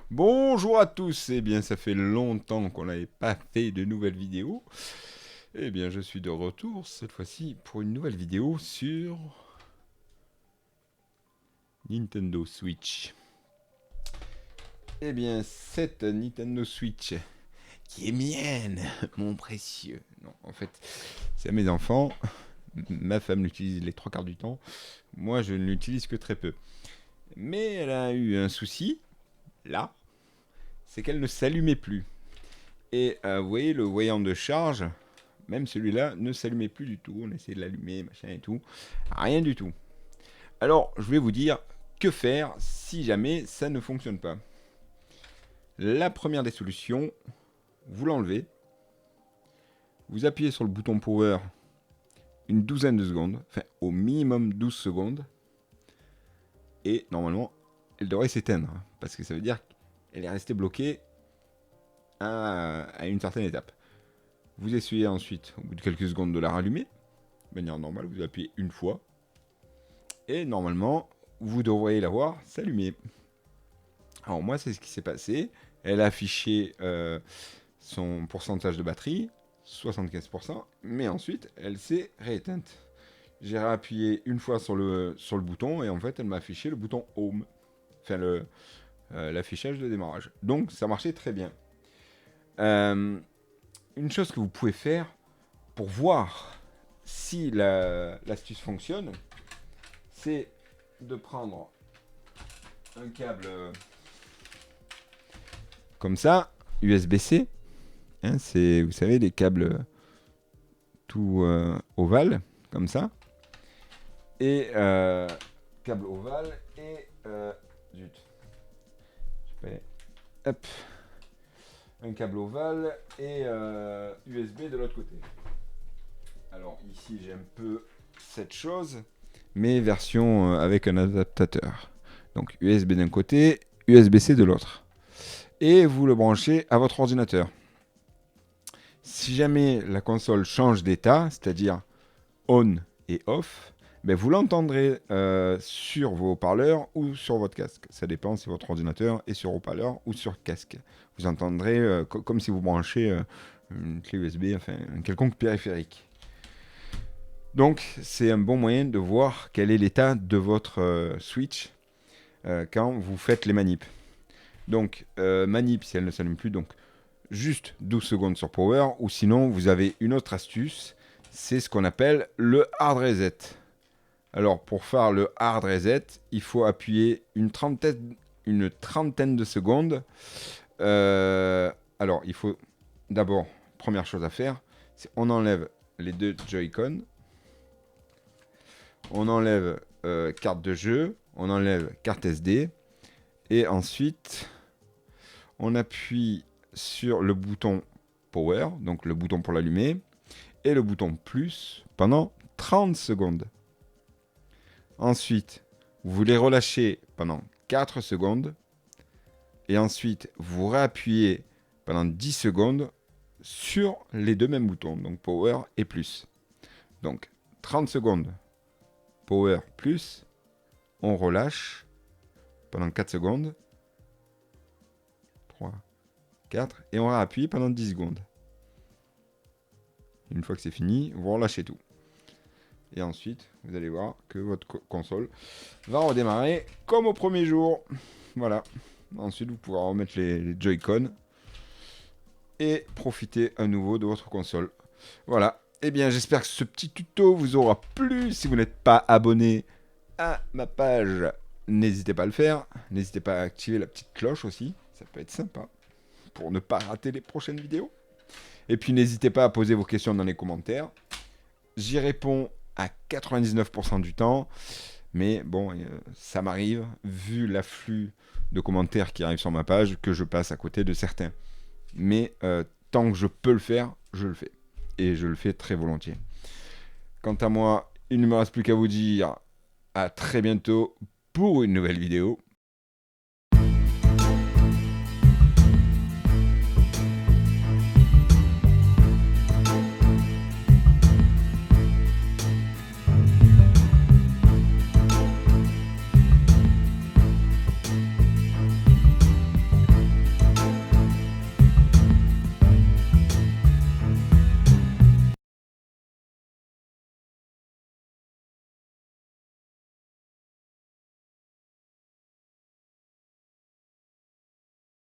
Bonjour à tous, eh bien ça fait longtemps qu'on n'avait pas fait de nouvelles vidéos. Eh bien je suis de retour cette fois-ci pour une nouvelle vidéo sur Nintendo Switch. Eh bien cette Nintendo Switch qui est mienne, mon précieux. Non, en fait c'est à mes enfants, ma femme l'utilise les 3 quarts du temps, moi je ne l'utilise que très peu. Mais elle a eu un souci, là, c'est qu'elle ne s'allumait plus. Et vous voyez le voyant de charge, même celui-là ne s'allumait plus du tout. On essayait de l'allumer, machin et tout. Rien du tout. Alors, je vais vous dire que faire si jamais ça ne fonctionne pas. La première des solutions, vous l'enlevez. Vous appuyez sur le bouton Power une douzaine de secondes. Enfin, au minimum 12 secondes. Et normalement, elle devrait s'éteindre. Parce que ça veut dire qu'elle est restée bloquée à une certaine étape. Vous essuyez ensuite, au bout de quelques secondes, de la rallumer. De manière normale, vous appuyez une fois. Et normalement, vous devriez la voir s'allumer. Alors moi, c'est ce qui s'est passé. Elle a affiché son pourcentage de batterie, 75%, mais ensuite, elle s'est rééteinte. J'ai réappuyé une fois sur le bouton, et en fait, elle m'a affiché le bouton Home. Enfin, l'affichage de démarrage. Donc, ça marchait très bien. Une chose que vous pouvez faire pour voir si l'astuce fonctionne, c'est de prendre un câble comme ça, USB-C. Hein, c'est, vous savez, les câbles tout ovales, comme ça. Et câble ovale et zut. Hop. Un câble ovale et USB de l'autre côté. Alors ici j'ai un peu cette chose, mais version avec un adaptateur. Donc USB d'un côté, USB-C de l'autre. Et vous le branchez à votre ordinateur. Si jamais la console change d'état, c'est-à-dire on et off, ben vous l'entendrez sur vos haut-parleurs ou sur votre casque. Ça dépend si votre ordinateur est sur haut-parleur ou sur casque. Vous entendrez comme si vous branchez une clé USB, enfin un quelconque périphérique. Donc c'est un bon moyen de voir quel est l'état de votre Switch quand vous faites les manips. Donc manip si elle ne s'allume plus, donc juste 12 secondes sur Power, ou sinon vous avez une autre astuce, c'est ce qu'on appelle le hard reset. Alors pour faire le hard reset, il faut appuyer une trentaine de secondes. Alors il faut d'abord, première chose à faire, c'est on enlève les deux Joy-Con, on enlève carte de jeu, on enlève carte SD, et ensuite on appuie sur le bouton Power, donc le bouton pour l'allumer, et le bouton plus pendant 30 secondes. Ensuite, vous les relâchez pendant 4 secondes, et ensuite vous réappuyez pendant 10 secondes sur les deux mêmes boutons, donc Power et plus. Donc 30 secondes, Power plus, on relâche pendant 4 secondes, 3, 4, et on réappuie pendant 10 secondes. Une fois que c'est fini, vous relâchez tout. Et ensuite, vous allez voir que votre console va redémarrer comme au premier jour. Voilà. Ensuite, vous pourrez remettre les Joy-Con et profiter à nouveau de votre console. Voilà. Eh bien, j'espère que ce petit tuto vous aura plu. Si vous n'êtes pas abonné à ma page, n'hésitez pas à le faire. N'hésitez pas à activer la petite cloche aussi. Ça peut être sympa pour ne pas rater les prochaines vidéos. Et puis, n'hésitez pas à poser vos questions dans les commentaires. J'y réponds à 99% du temps. Mais bon, ça m'arrive, vu l'afflux de commentaires qui arrivent sur ma page, que je passe à côté de certains. Mais tant que je peux le faire, je le fais. Et je le fais très volontiers. Quant à moi, il ne me reste plus qu'à vous dire à très bientôt pour une nouvelle vidéo.